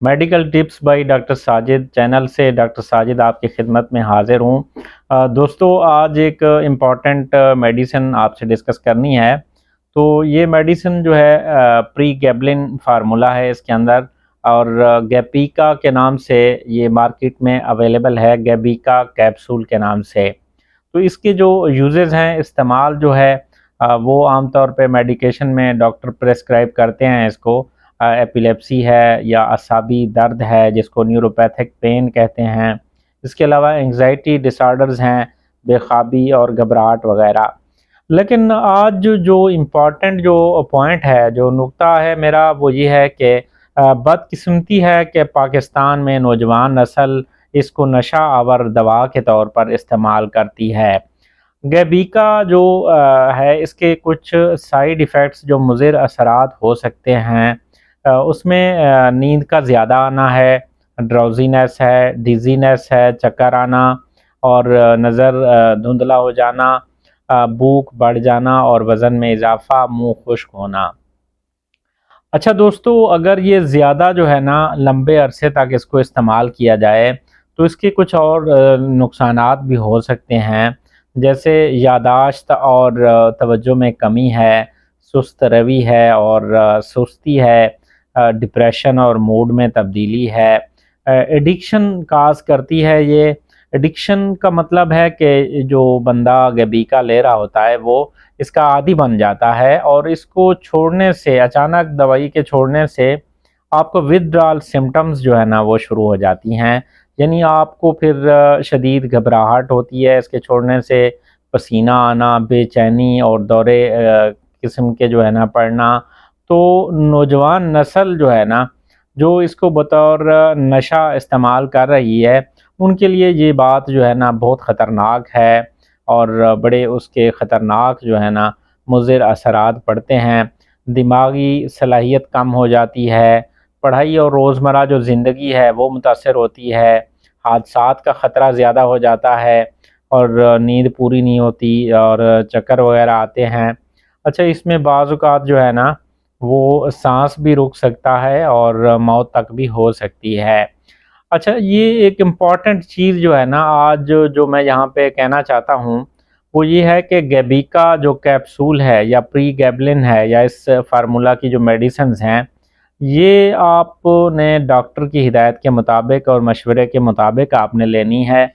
Medical tips by doctor Sajid channel سے doctor Sajid آپ کی خدمت میں حاضر ہوں۔ دوستو، آج ایک امپورٹنٹ میڈیسن آپ سے ڈسکس کرنی ہے۔ تو یہ میڈیسن جو ہے پری گیبلن فارمولہ ہے اس کے اندر، اور گیپیکا کے نام سے یہ مارکیٹ میں اویلیبل ہے، گیبیکا کیپسول کے نام سے۔ تو اس کے جو یوزز ہیں، استعمال جو ہے وہ عام طور پہ میڈیکیشن میں ڈاکٹر پریسکرائب کرتے ہیں اس کو۔ ایپیلیپسی ہے یا اعصابی درد ہے جس کو نیوروپیتھک پین کہتے ہیں، اس کے علاوہ انگزائٹی ڈس آرڈرز ہیں، بے خوابی اور گھبراہٹ وغیرہ۔ لیکن آج جو امپورٹنٹ جو پوائنٹ ہے، جو نقطہ ہے میرا، وہ یہ ہے کہ بدقسمتی ہے کہ پاکستان میں نوجوان نسل اس کو نشہ آور دوا کے طور پر استعمال کرتی ہے۔ گیبیکا جو ہے، اس کے کچھ سائیڈ ایفیکٹس جو مضر اثرات ہو سکتے ہیں، اس میں نیند کا زیادہ آنا ہے، ڈراؤزینس ہے، ڈیزینس ہے، چکر آنا اور نظر دھندلا ہو جانا، بھوک بڑھ جانا اور وزن میں اضافہ، منہ خشک ہونا۔ اچھا دوستو، اگر یہ زیادہ جو ہے نا لمبے عرصے تک اس کو استعمال کیا جائے تو اس کے کچھ اور نقصانات بھی ہو سکتے ہیں، جیسے یادداشت اور توجہ میں کمی ہے، سست روی ہے اور سستی ہے، ڈپریشن اور موڈ میں تبدیلی ہے، ایڈکشن کاز کرتی ہے۔ یہ ایڈکشن کا مطلب ہے کہ جو بندہ گیبیکا لے رہا ہوتا ہے وہ اس کا عادی بن جاتا ہے، اور اس کو چھوڑنے سے، اچانک دوائی کے چھوڑنے سے آپ کو ودرال سمٹمز جو ہے نا وہ شروع ہو جاتی ہیں، یعنی آپ کو پھر شدید گھبراہٹ ہوتی ہے اس کے چھوڑنے سے، پسینہ آنا، بے چینی اور دورے قسم کے جو ہے نا پڑنا۔ تو نوجوان نسل جو ہے نا، جو اس کو بطور نشہ استعمال کر رہی ہے، ان کے لیے یہ بات جو ہے نا بہت خطرناک ہے، اور بڑے اس کے خطرناک جو ہے نا مضر اثرات پڑتے ہیں۔ دماغی صلاحیت کم ہو جاتی ہے، پڑھائی اور روزمرہ جو زندگی ہے وہ متاثر ہوتی ہے، حادثات کا خطرہ زیادہ ہو جاتا ہے، اور نیند پوری نہیں ہوتی اور چکر وغیرہ آتے ہیں۔ اچھا، اس میں بعض اوقات جو ہے نا وہ سانس بھی رک سکتا ہے اور موت تک بھی ہو سکتی ہے۔ اچھا، یہ ایک امپورٹنٹ چیز جو ہے نا آج جو میں یہاں پہ کہنا چاہتا ہوں وہ یہ ہے کہ گیبیکا جو کیپسول ہے یا پری گیبلن ہے، یا اس فارمولہ کی جو میڈیسنز ہیں، یہ آپ نے ڈاکٹر کی ہدایت کے مطابق اور مشورے کے مطابق آپ نے لینی ہے۔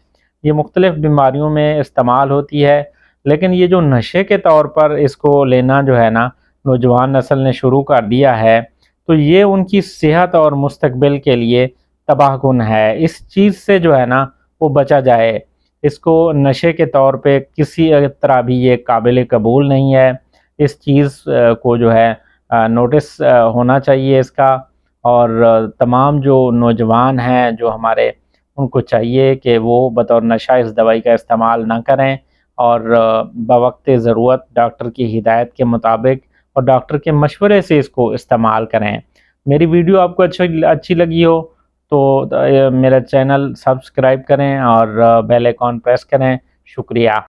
یہ مختلف بیماریوں میں استعمال ہوتی ہے، لیکن یہ جو نشے کے طور پر اس کو لینا جو ہے نا نوجوان نسل نے شروع کر دیا ہے، تو یہ ان کی صحت اور مستقبل کے لیے تباہ کن ہے۔ اس چیز سے جو ہے نا وہ بچا جائے۔ اس کو نشے کے طور پہ کسی طرح بھی یہ قابل قبول نہیں ہے۔ اس چیز کو جو ہے نوٹس ہونا چاہیے اس کا، اور تمام جو نوجوان ہیں جو ہمارے، ان کو چاہیے کہ وہ بطور نشہ اس دوائی کا استعمال نہ کریں، اور بوقت ضرورت ڈاکٹر کی ہدایت کے مطابق اور ڈاکٹر کے مشورے سے اس کو استعمال کریں۔ میری ویڈیو آپ کو اچھی لگی ہو تو میرا چینل سبسکرائب کریں اور بیل آئیکن پریس کریں۔ شکریہ۔